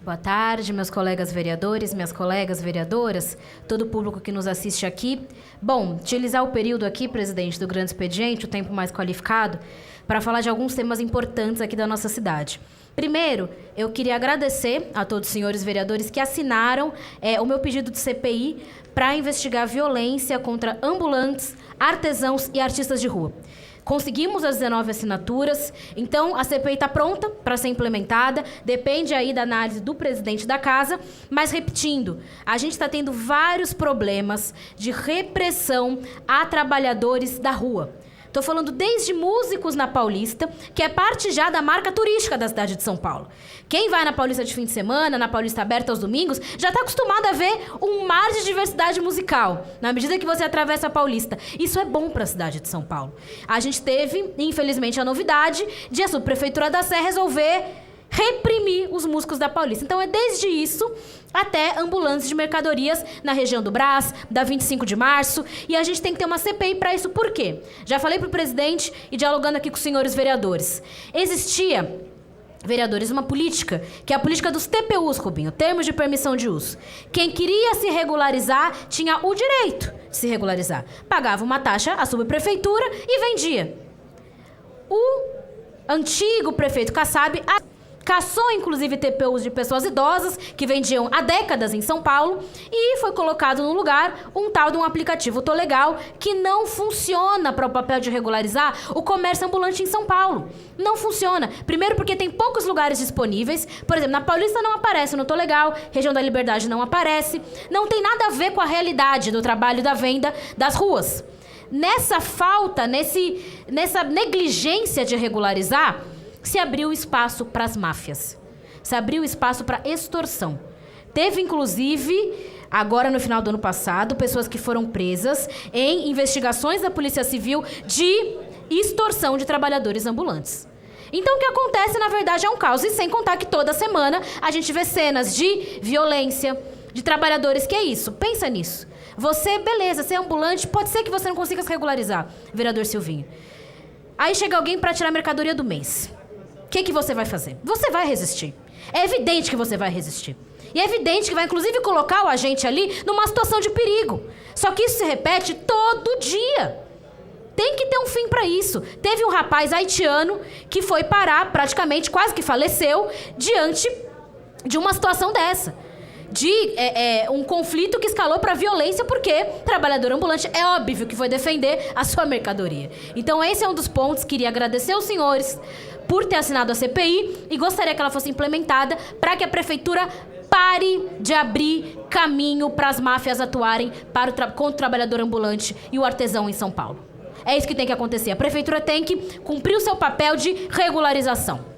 Boa tarde, meus colegas vereadores, minhas colegas vereadoras, todo o público que nos assiste aqui. Bom, utilizar o período aqui, presidente, do grande expediente, o tempo mais qualificado, para falar de alguns temas importantes aqui da nossa cidade. Primeiro, eu queria agradecer a todos os senhores vereadores que assinaram o meu pedido de CPI para investigar a violência contra ambulantes, artesãos e artistas de rua. Conseguimos as 19 assinaturas, então a CPI está pronta para ser implementada, depende aí da análise do presidente da casa, mas repetindo, a gente está tendo vários problemas de repressão a trabalhadores da rua. Estou falando desde músicos na Paulista, que é parte já da marca turística da cidade de São Paulo. Quem vai na Paulista de fim de semana, na Paulista aberta aos domingos, já está acostumado a ver um mar de diversidade musical, na medida que você atravessa a Paulista. Isso é bom para a cidade de São Paulo. A gente teve, infelizmente, a novidade de a Subprefeitura da Sé resolver reprimir os músicos da Paulista. Então é desde isso até ambulantes de mercadorias na região do Brás, da 25 de março, e a gente tem que ter uma CPI para isso. Por quê? Já falei para o presidente e dialogando aqui com os senhores vereadores. Existia, vereadores, uma política, que é a política dos TPUs, Rubinho, termos de permissão de uso. Quem queria se regularizar tinha o direito de se regularizar. Pagava uma taxa à subprefeitura e vendia. O antigo prefeito Kassab caçou, inclusive, TPUs de pessoas idosas que vendiam há décadas em São Paulo e foi colocado no lugar um tal de um aplicativo Tô Legal que não funciona para o papel de regularizar o comércio ambulante em São Paulo. Não funciona. Primeiro porque tem poucos lugares disponíveis. Por exemplo, na Paulista não aparece no Tô Legal, região da Liberdade não aparece. Não tem nada a ver com a realidade do trabalho da venda das ruas. Nessa falta, nessa negligência de regularizar, se abriu espaço para as máfias, se abriu espaço para extorsão. Teve, inclusive, agora no final do ano passado, pessoas que foram presas em investigações da Polícia Civil de extorsão de trabalhadores ambulantes. Então, o que acontece, na verdade, é um caos. E sem contar que toda semana a gente vê cenas de violência, de trabalhadores. Que é isso? Pensa nisso. Você, beleza, você é ambulante, pode ser que você não consiga se regularizar, vereador Silvinho. Aí chega alguém para tirar a mercadoria do mês. O que você vai fazer? Você vai resistir. É evidente que você vai resistir. E é evidente que vai, inclusive, colocar o agente ali numa situação de perigo. Só que isso se repete todo dia. Tem que ter um fim para isso. Teve um rapaz haitiano que foi parar, praticamente, quase que faleceu, diante de uma situação dessa. De um conflito que escalou para violência, porque trabalhador ambulante é óbvio que foi defender a sua mercadoria. Então, esse é um dos pontos. Queria agradecer aos senhores por ter assinado a CPI e gostaria que ela fosse implementada para que a prefeitura pare de abrir caminho para as máfias atuarem contra o trabalhador ambulante e o artesão em São Paulo. É isso que tem que acontecer. A prefeitura tem que cumprir o seu papel de regularização.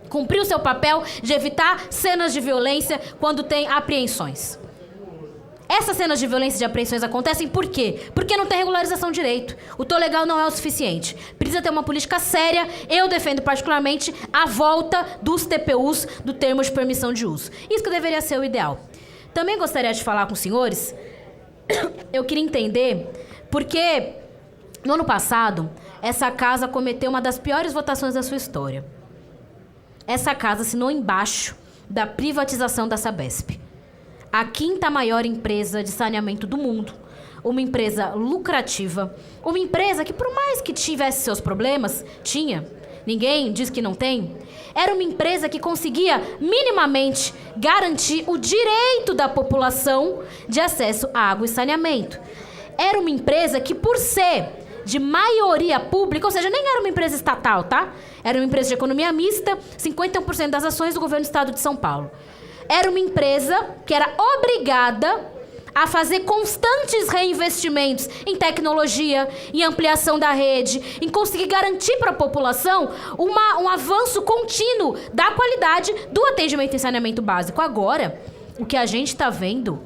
Cumprir o seu papel de evitar cenas de violência quando tem apreensões. Essas cenas de violência e de apreensões acontecem por quê? Porque não tem regularização direito. O Tô Legal não é o suficiente. Precisa ter uma política séria. Eu defendo particularmente a volta dos TPUs, do termo de permissão de uso. Isso que deveria ser o ideal. Também gostaria de falar com os senhores, eu queria entender, porque no ano passado, essa casa cometeu uma das piores votações da sua história. Essa casa assinou embaixo da privatização da Sabesp. A quinta maior empresa de saneamento do mundo, uma empresa lucrativa, uma empresa que, por mais que tivesse seus problemas, tinha, ninguém diz que não tem, era uma empresa que conseguia minimamente garantir o direito da população de acesso à água e saneamento. Era uma empresa que, por ser de maioria pública, ou seja, nem era uma empresa estatal, tá? Era uma empresa de economia mista, 51% das ações do governo do estado de São Paulo. Era uma empresa que era obrigada a fazer constantes reinvestimentos em tecnologia, em ampliação da rede, em conseguir garantir para a população um avanço contínuo da qualidade do atendimento em saneamento básico. Agora, o que a gente está vendo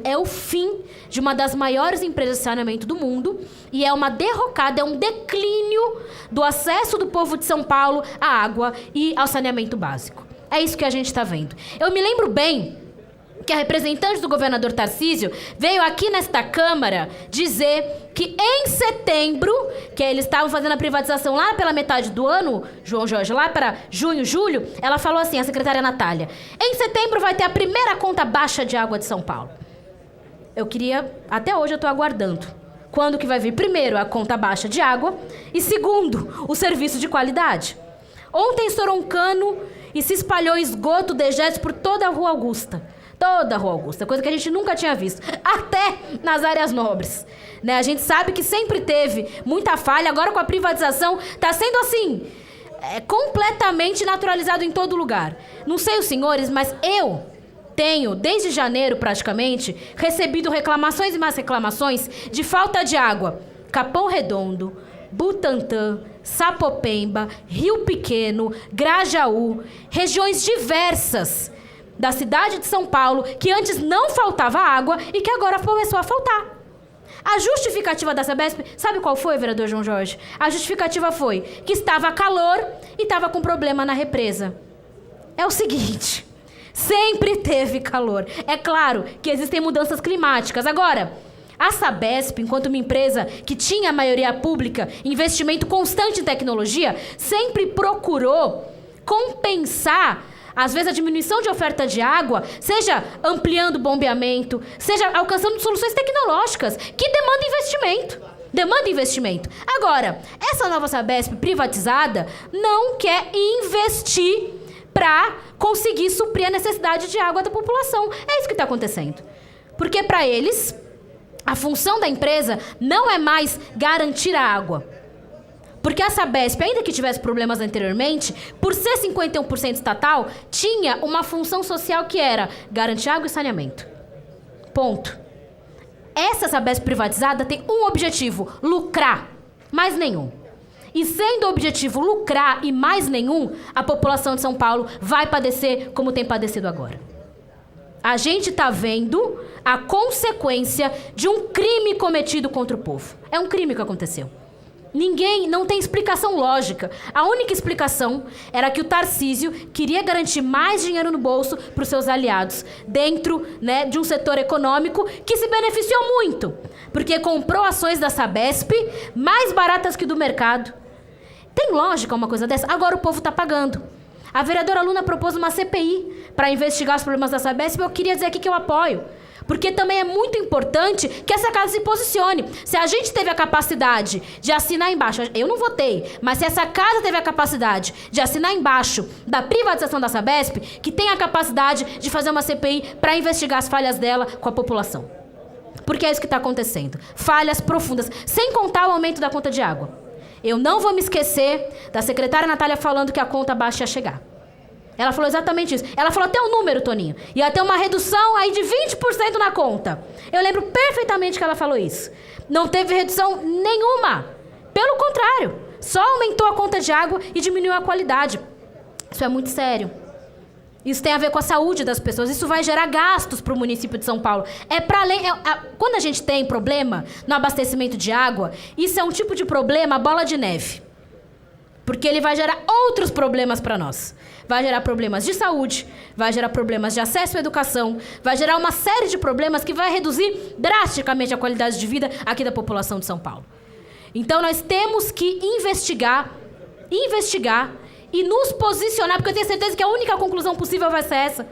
é o fim de uma das maiores empresas de saneamento do mundo e é uma derrocada, é um declínio do acesso do povo de São Paulo à água e ao saneamento básico. É isso que a gente está vendo. Eu me lembro bem que a representante do governador Tarcísio veio aqui nesta Câmara dizer que em setembro, que eles estavam fazendo a privatização lá pela metade do ano, João Jorge, lá para junho, julho, ela falou assim, a secretária Natália, em setembro vai ter a primeira conta baixa de água de São Paulo. Eu queria, até hoje eu estou aguardando, quando que vai vir primeiro a conta baixa de água e segundo, o serviço de qualidade. Ontem estourou um cano e se espalhou esgoto, dejetos por toda a Rua Augusta. Toda a Rua Augusta, coisa que a gente nunca tinha visto, até nas áreas nobres. Né? A gente sabe que sempre teve muita falha, agora com a privatização está sendo assim, completamente naturalizado em todo lugar. Não sei os senhores, mas eu tenho, desde janeiro praticamente, recebido reclamações e mais reclamações de falta de água. Capão Redondo, Butantã, Sapopemba, Rio Pequeno, Grajaú, regiões diversas da cidade de São Paulo, que antes não faltava água e que agora começou a faltar. A justificativa da Sabesp, sabe qual foi, vereador João Jorge? A justificativa foi que estava calor e estava com problema na represa. É o seguinte, sempre teve calor. É claro que existem mudanças climáticas. Agora, a Sabesp, enquanto uma empresa que tinha maioria pública, investimento constante em tecnologia, sempre procurou compensar às vezes a diminuição de oferta de água, seja ampliando o bombeamento, seja alcançando soluções tecnológicas, que demandam investimento. Demanda investimento. Agora, essa nova Sabesp privatizada não quer investir para conseguir suprir a necessidade de água da população. É isso que está acontecendo. Porque para eles, a função da empresa não é mais garantir a água. Porque a Sabesp, ainda que tivesse problemas anteriormente, por ser 51% estatal, tinha uma função social que era garantir água e saneamento. Ponto. Essa Sabesp privatizada tem um objetivo, lucrar. Mais nenhum. E sendo o objetivo lucrar e mais nenhum, a população de São Paulo vai padecer como tem padecido agora. A gente está vendo a consequência de um crime cometido contra o povo. É um crime que aconteceu. Não tem explicação lógica. A única explicação era que o Tarcísio queria garantir mais dinheiro no bolso para os seus aliados, dentro, né, de um setor econômico que se beneficiou muito, porque comprou ações da Sabesp mais baratas que do mercado. Tem lógica uma coisa dessa? Agora o povo está pagando. A vereadora Luna propôs uma CPI para investigar os problemas da Sabesp e eu queria dizer aqui que eu apoio. Porque também é muito importante que essa casa se posicione. Se a gente teve a capacidade de assinar embaixo, eu não votei, mas se essa casa teve a capacidade de assinar embaixo da privatização da Sabesp, que tem a capacidade de fazer uma CPI para investigar as falhas dela com a população. Porque é isso que está acontecendo. Falhas profundas, sem contar o aumento da conta de água. Eu não vou me esquecer da secretária Natália falando que a conta baixa ia chegar. Ela falou exatamente isso. Ela falou até o número, Toninho. Ia ter uma redução aí de 20% na conta. Eu lembro perfeitamente que ela falou isso. Não teve redução nenhuma. Pelo contrário, só aumentou a conta de água e diminuiu a qualidade. Isso é muito sério. Isso tem a ver com a saúde das pessoas. Isso vai gerar gastos para o município de São Paulo. Quando a gente tem problema no abastecimento de água, isso é um tipo de problema bola de neve. Porque ele vai gerar outros problemas para nós. Vai gerar problemas de saúde, vai gerar problemas de acesso à educação, vai gerar uma série de problemas que vai reduzir drasticamente a qualidade de vida aqui da população de São Paulo. Então nós temos que investigar e nos posicionar, porque eu tenho certeza que a única conclusão possível vai ser essa,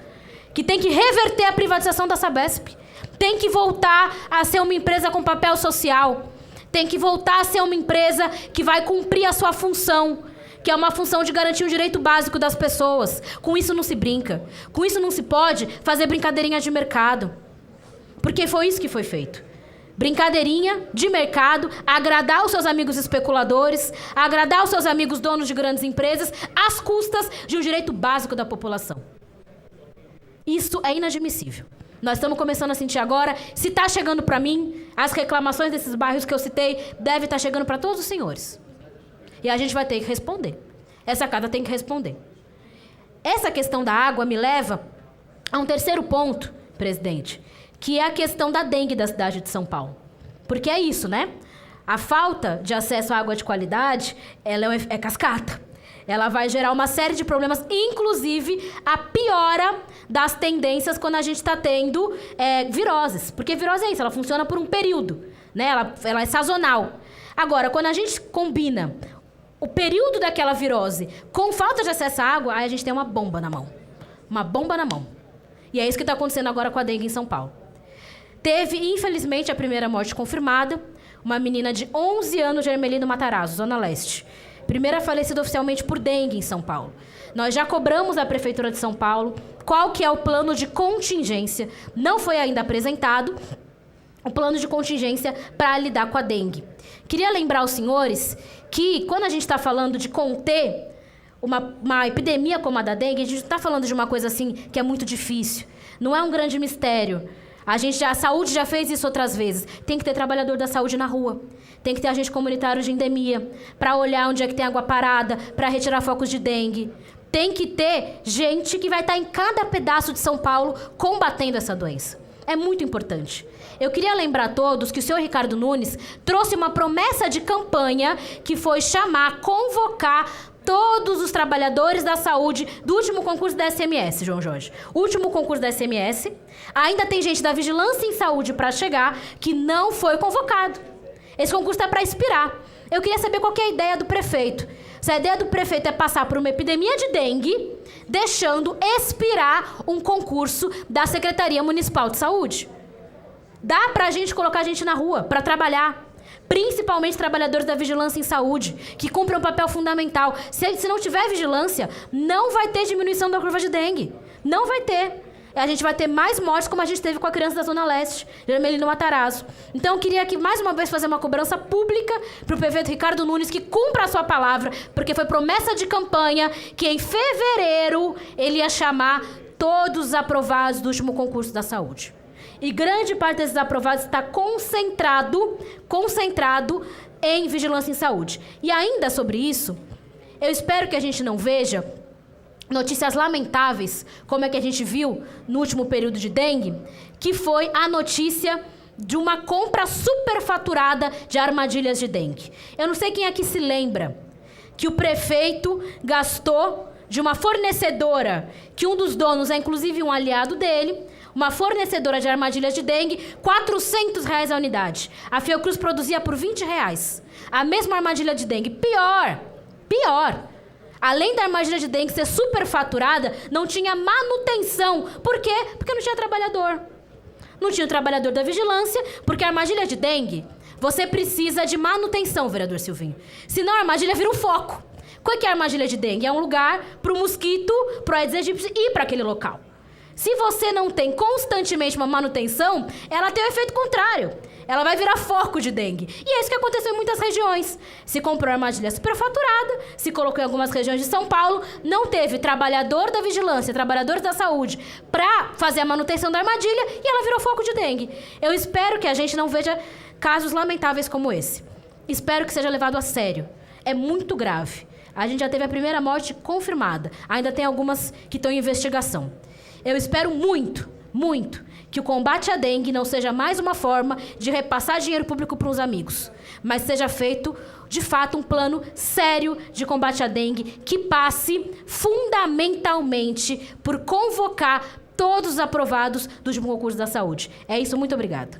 que tem que reverter a privatização da Sabesp, tem que voltar a ser uma empresa com papel social, tem que voltar a ser uma empresa que vai cumprir a sua função, que é uma função de garantir o direito básico das pessoas. Com isso não se brinca. Com isso não se pode fazer brincadeirinha de mercado. Porque foi isso que foi feito. Brincadeirinha de mercado, agradar os seus amigos especuladores, agradar os seus amigos donos de grandes empresas, às custas de um direito básico da população. Isso é inadmissível. Nós estamos começando a sentir agora, se está chegando para mim, as reclamações desses bairros que eu citei, deve estar chegando para todos os senhores. E a gente vai ter que responder. Essa casa tem que responder. Essa questão da água me leva a um terceiro ponto, presidente, que é a questão da dengue da cidade de São Paulo. Porque é isso, né? A falta de acesso à água de qualidade, ela é cascata. Ela vai gerar uma série de problemas, inclusive a piora das tendências quando a gente está tendo viroses. Porque virose é isso, ela funciona por um período, né? Ela é sazonal. Agora, quando a gente combina o período daquela virose com falta de acesso à água, aí a gente tem uma bomba na mão. Uma bomba na mão. E é isso que está acontecendo agora com a dengue em São Paulo. Teve, infelizmente, a primeira morte confirmada, uma menina de 11 anos de Ermelino Matarazzo, Zona Leste. Primeira falecida oficialmente por dengue em São Paulo. Nós já cobramos da Prefeitura de São Paulo qual que é o plano de contingência. Não foi ainda apresentado o plano de contingência para lidar com a dengue. Queria lembrar aos senhores que, quando a gente está falando de conter uma epidemia como a da dengue, a gente não está falando de uma coisa assim que é muito difícil. Não é um grande mistério. A saúde já fez isso outras vezes. Tem que ter trabalhador da saúde na rua. Tem que ter agente comunitário de endemia para olhar onde é que tem água parada, para retirar focos de dengue. Tem que ter gente que vai estar em cada pedaço de São Paulo combatendo essa doença. É muito importante. Eu queria lembrar a todos que o senhor Ricardo Nunes trouxe uma promessa de campanha que foi convocar todos os trabalhadores da saúde do último concurso da SMS, João Jorge. O último concurso da SMS. Ainda tem gente da Vigilância em Saúde para chegar que não foi convocado. Esse concurso está para expirar. Eu queria saber qual que é a ideia do prefeito. Se a ideia do prefeito é passar por uma epidemia de dengue, deixando expirar um concurso da Secretaria Municipal de Saúde. Dá para a gente colocar a gente na rua para trabalhar. Principalmente trabalhadores da Vigilância em Saúde, que cumprem um papel fundamental. Se não tiver vigilância, não vai ter diminuição da curva de dengue. Não vai ter. A gente vai ter mais mortes, como a gente teve com a criança da Zona Leste, de Ermelino Matarazzo. Então, eu queria aqui, mais uma vez, fazer uma cobrança pública para o prefeito Ricardo Nunes, que cumpra a sua palavra, porque foi promessa de campanha que, em fevereiro, ele ia chamar todos os aprovados do último concurso da saúde. E grande parte desses aprovados está concentrado em vigilância em saúde. E ainda sobre isso, eu espero que a gente não veja notícias lamentáveis, como é que a gente viu no último período de dengue, que foi a notícia de uma compra superfaturada de armadilhas de dengue. Eu não sei quem aqui se lembra que o prefeito gastou de uma fornecedora, que um dos donos é inclusive um aliado dele, uma fornecedora de armadilhas de dengue, R$400 a unidade. A Fiocruz produzia por R$20. A mesma armadilha de dengue. Pior. Além da armadilha de dengue ser superfaturada, não tinha manutenção. Por quê? Porque não tinha trabalhador. Não tinha o trabalhador da vigilância, porque a armadilha de dengue, você precisa de manutenção, vereador Silvinho. Senão a armadilha vira um foco. Qual que é a armadilha de dengue? É um lugar para o mosquito, para o Aedes aegypti ir para aquele local. Se você não tem constantemente uma manutenção, ela tem o efeito contrário. Ela vai virar foco de dengue. E é isso que aconteceu em muitas regiões. Se comprou armadilha superfaturada, se colocou em algumas regiões de São Paulo, não teve trabalhador da vigilância, trabalhadores da saúde para fazer a manutenção da armadilha e ela virou foco de dengue. Eu espero que a gente não veja casos lamentáveis como esse. Espero que seja levado a sério. É muito grave. A gente já teve a primeira morte confirmada. Ainda tem algumas que estão em investigação. Eu espero muito que o combate à dengue não seja mais uma forma de repassar dinheiro público para uns amigos, mas seja feito, de fato, um plano sério de combate à dengue que passe fundamentalmente por convocar todos os aprovados do último concurso da saúde. É isso, muito obrigada.